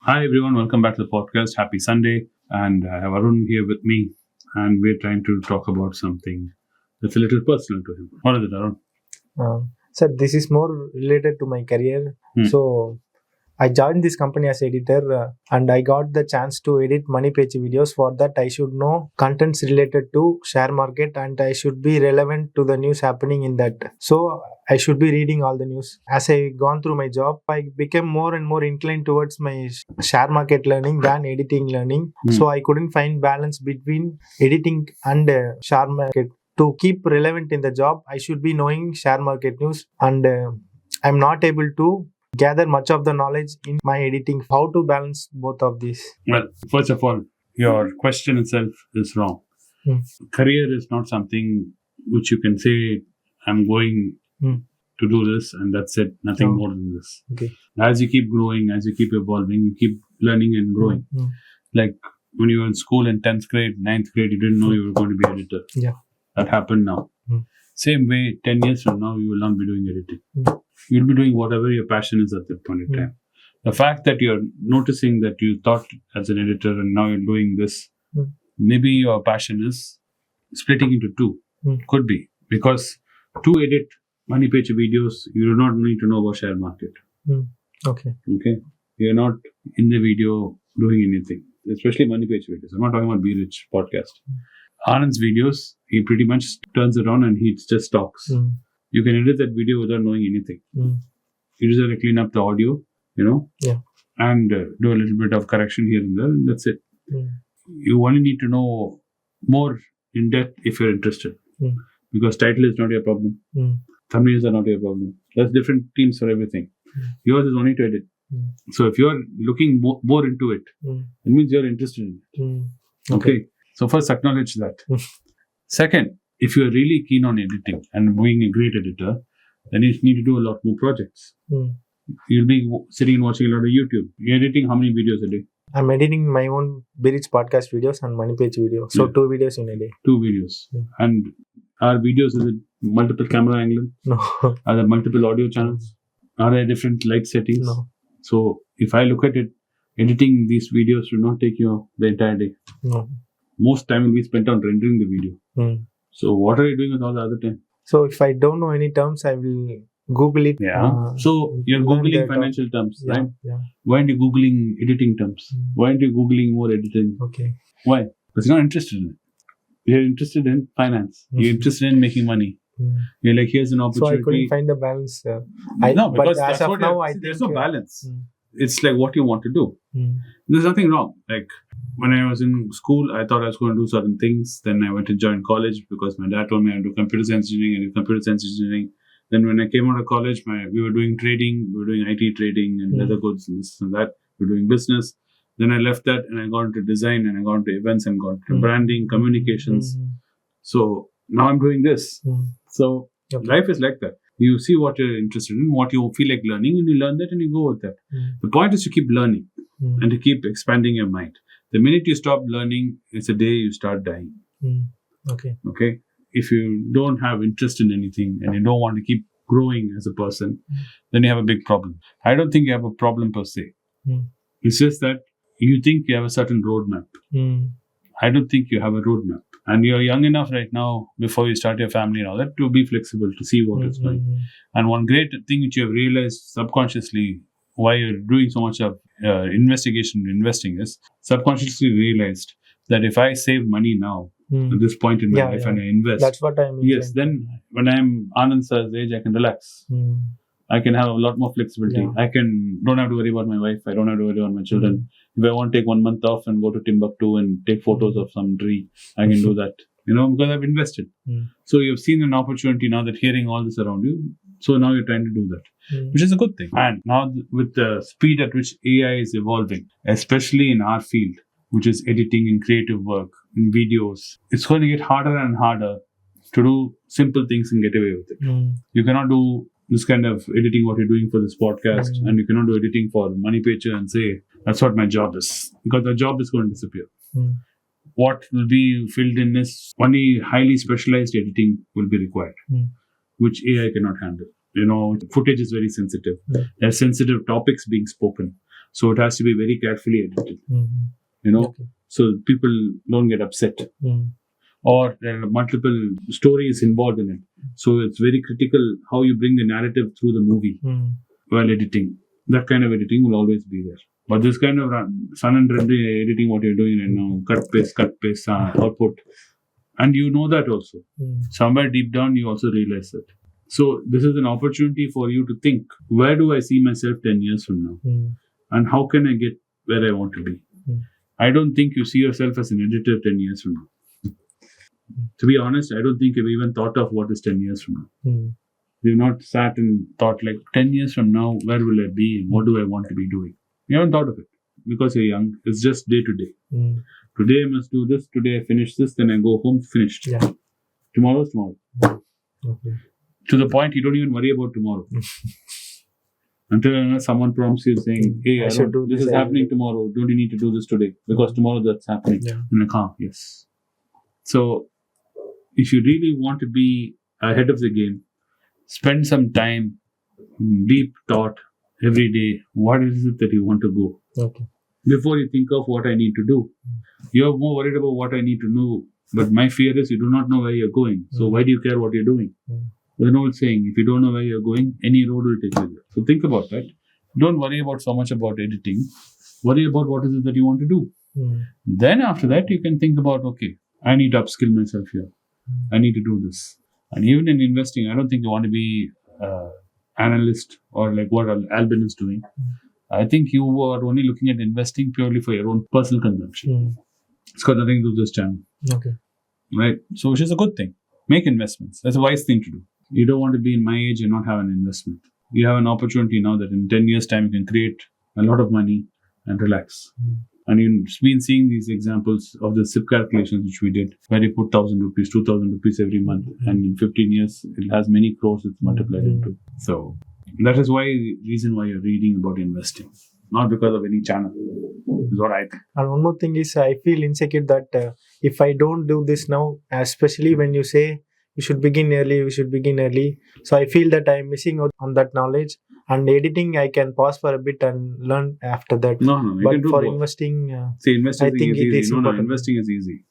Hi everyone, welcome back to the podcast. Happy Sunday. And I have Arun here with me, and we're trying to talk about something that's a little personal to him. What is it, Arun? Sir, this is more related to my career. So, I joined this company as editor and I got the chance to edit money page videos. For that, I should know contents related to share market and I should be relevant to the news happening in that. So, I should be reading all the news. As I gone through my job, I became more and more inclined towards my share market learning than editing learning. So, I couldn't find balance between editing and share market. To keep relevant in the job, I should be knowing share market news and I'm not able to gather much of the knowledge in my editing. How to balance both of these? Well, first of all, your question itself is wrong. Career is not something which you can say, I'm going to do this and that's it, nothing more than this. Okay. As you keep growing, as you keep evolving, you keep learning and growing. Like when you were in school in 10th grade, 9th grade, you didn't know you were going to be editor. Yeah. That happened now. Same way, 10 years from now, you will not be doing editing. You'll be doing whatever your passion is at that point in time. The fact that you're noticing that you thought as an editor and now you're doing this, maybe your passion is splitting into two. Could be. Because to edit money page videos, you do not need to know about share market. Okay. You're not in the video doing anything, especially money page videos. I'm not talking about Be Rich podcast. Anand's videos, he pretty much turns it on and he just talks. You can edit that video without knowing anything. You just have to clean up the audio, and do a little bit of correction here and there, and that's it. You only need to know more in depth if you're interested. Because title is not your problem. Thumbnails are not your problem. There's different teams for everything. Yours is only to edit. So if you're looking more into it, it means you're interested in it. Okay. So first acknowledge that. Second, if you're really keen on editing and being a great editor, then you need to do a lot more projects. You'll be sitting and watching a lot of YouTube. You're editing how many videos a day? I'm editing my own Be Rich podcast videos and money page videos. So 2 videos in a day. 2 videos. And are videos, is it multiple camera angles? No. Are there multiple audio channels? Are there different light settings? No. So if I look at it, editing these videos will not take you the entire day. No. Most time will be spent on rendering the video. So what are you doing with all the other time? So if I don't know any terms, I will Google it. So you're Googling financial terms, right? Yeah. Why aren't you Googling editing terms? Why aren't you Googling more editing? Okay. Why? Because you're not interested in it. You're interested in finance. You're interested in making money. You're like, here's an opportunity. So I couldn't find the balance. No, because but as of now, there's no balance. It's like what you want to do. There's nothing wrong. Like when I was in school, I thought I was going to do certain things. Then I went to join college because my dad told me I do computer science engineering. I do computer science engineering. Then when I came out of college, we were doing trading. We were doing IT trading and leather goods and this and that. We were doing business. Then I left that and I got into design and I got into events and got into branding, communications. So now I'm doing this. So life is like that. You see what you're interested in, what you feel like learning, and you learn that and you go with that. The point is to keep learning and to keep expanding your mind. The minute you stop learning, it's a day you start dying. Okay. If you don't have interest in anything and you don't want to keep growing as a person, then you have a big problem. I don't think you have a problem per se. It's just that you think you have a certain roadmap. I don't think you have a roadmap. And you're young enough right now, before you start your family and all that, to be flexible, to see what is going. And one great thing which you have realized subconsciously, why you're doing so much of investigation and investing is, subconsciously realized that if I save money now, at this point in my life, and I invest. That's what I mean. Yes, then when I'm Anand Sir's age, I can relax. I can have a lot more flexibility. I don't have to worry about my wife. I don't have to worry about my children. If I want to take 1 month off and go to Timbuktu and take photos of some tree, I can do that. Because I've invested. So you've seen an opportunity now that hearing all this around you. So now you're trying to do that, which is a good thing. And now with the speed at which AI is evolving, especially in our field, which is editing and creative work in videos, it's going to get harder and harder to do simple things and get away with it. You cannot do this kind of editing what you're doing for this podcast, and you cannot do editing for Money Pager and say, that's what my job is. Because the job is going to disappear. What will be filled in is only highly specialized editing will be required, which AI cannot handle. Footage is very sensitive. There are sensitive topics being spoken. So it has to be very carefully edited. Okay. So people don't get upset. Or there are multiple stories involved in it. So it's very critical how you bring the narrative through the movie while editing. That kind of editing will always be there. But this kind of sun and Reddy editing, what you're doing right now, cut, paste, output. And you know that also. Somewhere deep down, you also realize that. So this is an opportunity for you to think, where do I see myself 10 years from now? And how can I get where I want to be? I don't think you see yourself as an editor 10 years from now. To be honest, I don't think you've even thought of what is 10 years from now. You've not sat and thought like 10 years from now, where will I be and what do I want to be doing? You haven't thought of it because you're young. It's just day to day. Today I must do this. Today I finish this. Then I go home, finished. Yeah. Tomorrow's tomorrow. Okay. To the point you don't even worry about tomorrow. Until someone prompts you saying, hey, this is happening tomorrow. Don't you need to do this today? Because tomorrow that's happening. Yeah. I'm like, yes. So if you really want to be ahead of the game, spend some time, deep thought every day. What is it that you want to go? Okay. Before you think of what I need to do. You're more worried about what I need to know. But my fear is you do not know where you're going. So why do you care what you're doing? There's an old saying, if you don't know where you're going, any road will take you there. So think about that. Don't worry about so much about editing. Worry about what is it that you want to do. Then after that, you can think about, okay, I need to upskill myself here. I need to do this. And even in investing, I don't think you want to be analyst or like what Albin is doing. I think you are only looking at investing purely for your own personal consumption. It's got nothing to do with this channel. Okay. Right? So which is a good thing. Make investments. That's a wise thing to do. You don't want to be in my age and not have an investment. You have an opportunity now that in 10 years' time you can create a lot of money and relax. And you've been seeing these examples of the SIP calculations which we did, where you put 1,000 rupees, 2,000 rupees every month, and in 15 years it has many crores it's multiplied into. So that is reason why you're reading about investing, not because of any channel. Is what I think. And one more thing is, I feel insecure that if I don't do this now, especially when you say we should begin early. So I feel that I'm missing out on that knowledge. And editing, I can pause for a bit and learn after that. No, you but can do for both. investing, investing I think is it easy. is No, important. investing is easy.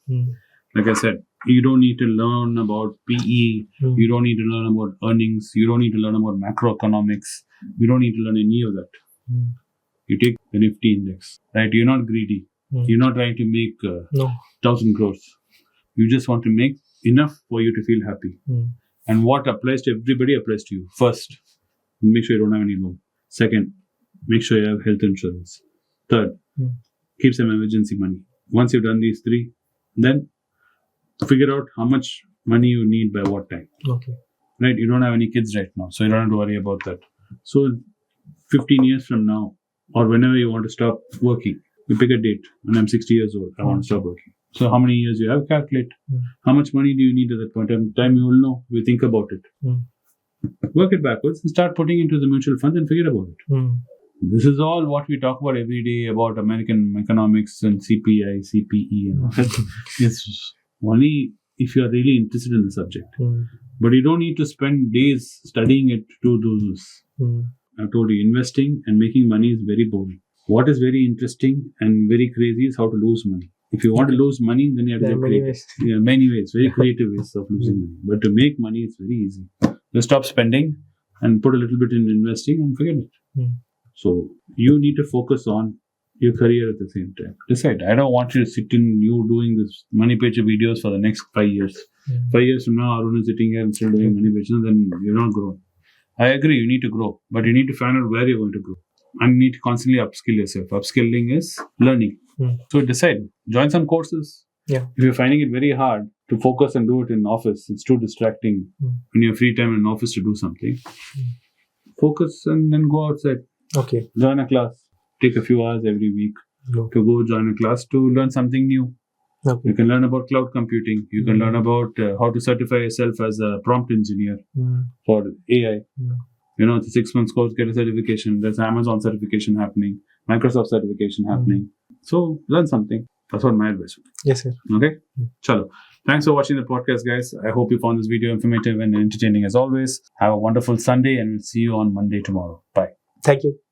Like I said, you don't need to learn about PE. You don't need to learn about earnings. You don't need to learn about macroeconomics. You don't need to learn any of that. You take the Nifty index, right? You're not greedy. You're not trying to make 1,000 crores. You just want to make enough for you to feel happy. And what applies to everybody applies to you. First, make sure you don't have any loan. Second, make sure you have health insurance. Third, keep some emergency money. Once you've done these three, then figure out how much money you need by what time. Okay. Right? You don't have any kids right now, so you don't have to worry about that. So 15 years from now, or whenever you want to stop working, you pick a date. When I'm 60 years old, I want to stop working. So how many years you have, calculate. How much money do you need at that point in time? You will know. We think about it. Work it backwards and start putting into the mutual funds and forget about it. This is all what we talk about every day about American economics and CPI, CPE and all that. It's only if you are really interested in the subject. But you don't need to spend days studying it to do this. I've told you, investing and making money is very boring. What is very interesting and very crazy is how to lose money. If you want to lose money, then you have to get creative. Yeah, many ways, very creative ways of losing money. But to make money, it's very easy. Just stop spending and put a little bit in investing and forget it. So you need to focus on your career at the same time. Decide. I don't want you to sit in you doing this money picture videos for the next 5 years. 5 years from now, Arun is sitting here and still doing money pictures, then you're not growing. I agree, you need to grow, but you need to find out where you're going to grow. And you need to constantly upskill yourself. Upskilling is learning. So decide. Join some courses. Yeah. If you're finding it very hard to focus and do it in office, it's too distracting when you have free time in office to do something. Focus and then go outside. Okay. Join a class. Take a few hours every week to go join a class to learn something new. Okay. You can learn about cloud computing. You can learn about how to certify yourself as a prompt engineer for AI. It's a 6 months course, get a certification. There's Amazon certification happening, Microsoft certification happening. So learn something. That's what my advice would be. Yes, sir. Okay? Chalo. Thanks for watching the podcast, guys. I hope you found this video informative and entertaining as always. Have a wonderful Sunday and we'll see you on Monday tomorrow. Bye. Thank you.